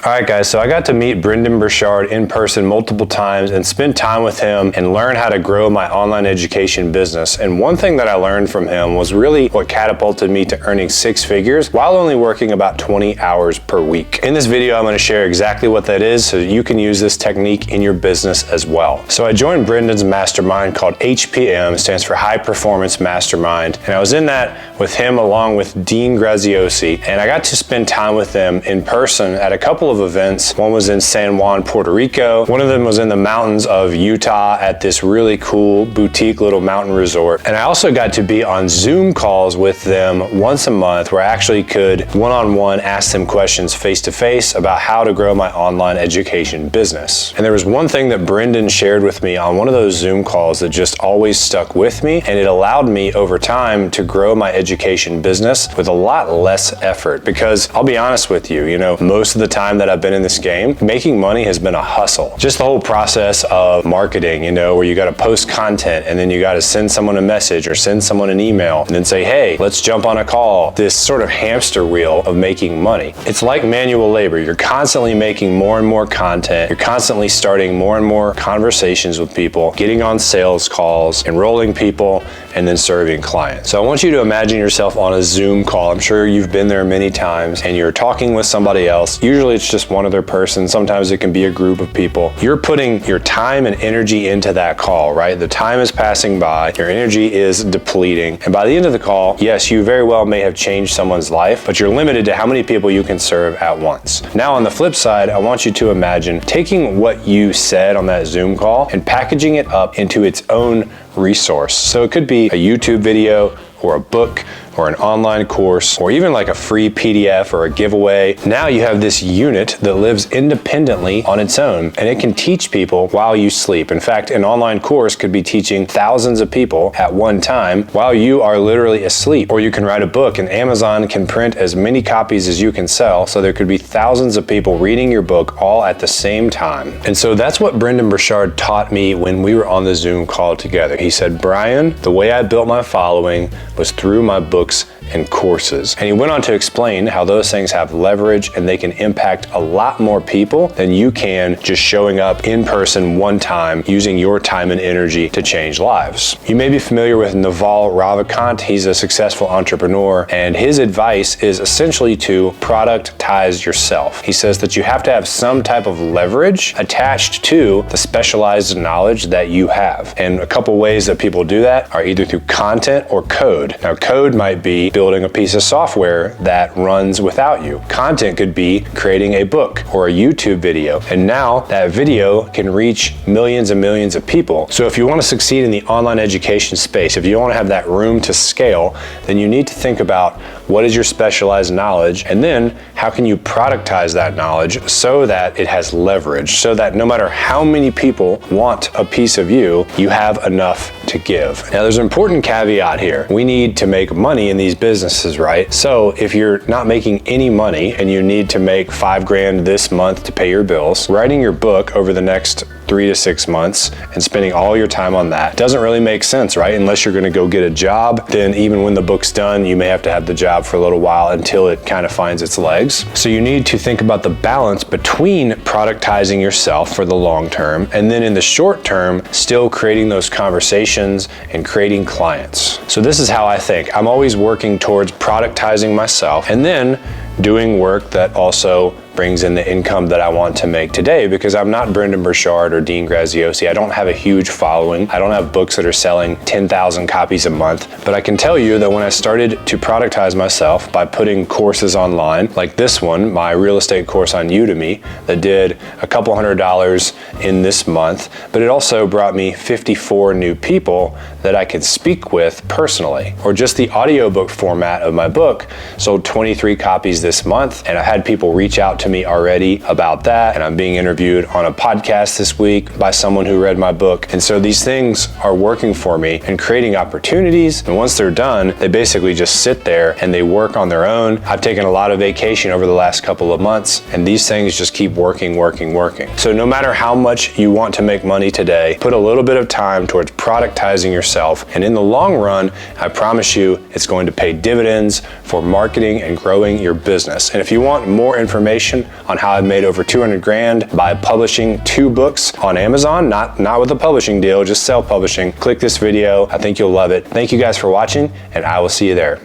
All right, guys, so I got to meet Brendon Burchard in person multiple times and spend time with him and learn how to grow my online education business. And one thing that I learned from him was really what catapulted me to earning 6 figures while only working about 20 hours per week. In this video, I'm going to share exactly what that is so you can use this technique in your business as well. So I joined Brendon's mastermind called HPM, stands for High Performance Mastermind. And I was in that with him along with Dean Graziosi. And I got to spend time with them in person at a couple of events. One was in San Juan, Puerto Rico. One of them was in the mountains of Utah at this really cool boutique little mountain resort. And I also got to be on Zoom calls with them once a month where I actually could one-on-one ask them questions face-to-face about how to grow my online education business. And there was one thing that Brendon shared with me on one of those Zoom calls that just always stuck with me, and it allowed me over time to grow my education business with a lot less effort. Because I'll be honest with you, most of the time that I've been in this game, making money has been a hustle. Just the whole process of marketing, where you got to post content and then you got to send someone a message or send someone an email and then say, hey, let's jump on a call. This sort of hamster wheel of making money. It's like manual labor. You're constantly making more and more content. You're constantly starting more and more conversations with people, getting on sales calls, enrolling people, and then serving clients. So I want you to imagine yourself on a Zoom call. I'm sure you've been there many times, and you're talking with somebody else. Usually it's just one other person. Sometimes it can be a group of people. You're putting your time and energy into that call, right? The time is passing by, your energy is depleting, and by the end of the call, yes, you very well may have changed someone's life, but you're limited to how many people you can serve at once. Now on the flip side, I want you to imagine taking what you said on that Zoom call and packaging it up into its own resource. So it could be a YouTube video or a book or an online course, or even like a free PDF or a giveaway. Now you have this unit that lives independently on its own, and it can teach people while you sleep. In fact, an online course could be teaching thousands of people at one time while you are literally asleep. Or you can write a book, and Amazon can print as many copies as you can sell, so there could be thousands of people reading your book all at the same time. And so that's what Brendon Burchard taught me when we were on the Zoom call together. He said, Brian, the way I built my following was through my books and courses. And he went on to explain how those things have leverage and they can impact a lot more people than you can just showing up in person one time using your time and energy to change lives. You may be familiar with Naval Ravikant. He's a successful entrepreneur, and his advice is essentially to productize yourself. He says that you have to have some type of leverage attached to the specialized knowledge that you have. And a couple ways that people do that are either through content or code. Now, code might be building a piece of software that runs without you. Content could be creating a book or a YouTube video. And now that video can reach millions and millions of people. So if you want to succeed in the online education space, if you want to have that room to scale, then you need to think about what is your specialized knowledge, and then how can you productize that knowledge so that it has leverage, so that no matter how many people want a piece of you, you have enough to give. Now there's an important caveat here. We need to make money in these businesses, right? So if you're not making any money and you need to make $5,000 this month to pay your bills, writing your book over the next 3 to 6 months and spending all your time on that doesn't really make sense, right? Unless you're gonna go get a job, then even when the book's done, you may have to have the job for a little while until it kind of finds its legs. So you need to think about the balance between productizing yourself for the long term and then in the short term, still creating those conversations and creating clients. So this is how I think. I'm always working towards productizing myself and then doing work that also brings in the income that I want to make today, because I'm not Brendon Burchard or Dean Graziosi. I don't have a huge following. I don't have books that are selling 10,000 copies a month, but I can tell you that when I started to productize myself by putting courses online, like this one, my real estate course on Udemy, that did a couple $100 in this month, but it also brought me 54 new people that I could speak with personally. Or just the audiobook format of my book sold 23 copies this month, and I had people reach out to me already about that, and I'm being interviewed on a podcast this week by someone who read my book. And so these things are working for me and creating opportunities, and once they're done, they basically just sit there and they work on their own. I've taken a lot of vacation over the last couple of months, and these things just keep working. So no matter how much you want to make money today, put a little bit of time towards productizing yourself, and in the long run, I promise you it's going to pay dividends for marketing and growing your business. And if you want more information information on how I've made over 200 grand by publishing 2 books on Amazon, not with a publishing deal, just self-publishing, click this video. I think you'll love it. Thank you guys for watching, and I will see you there.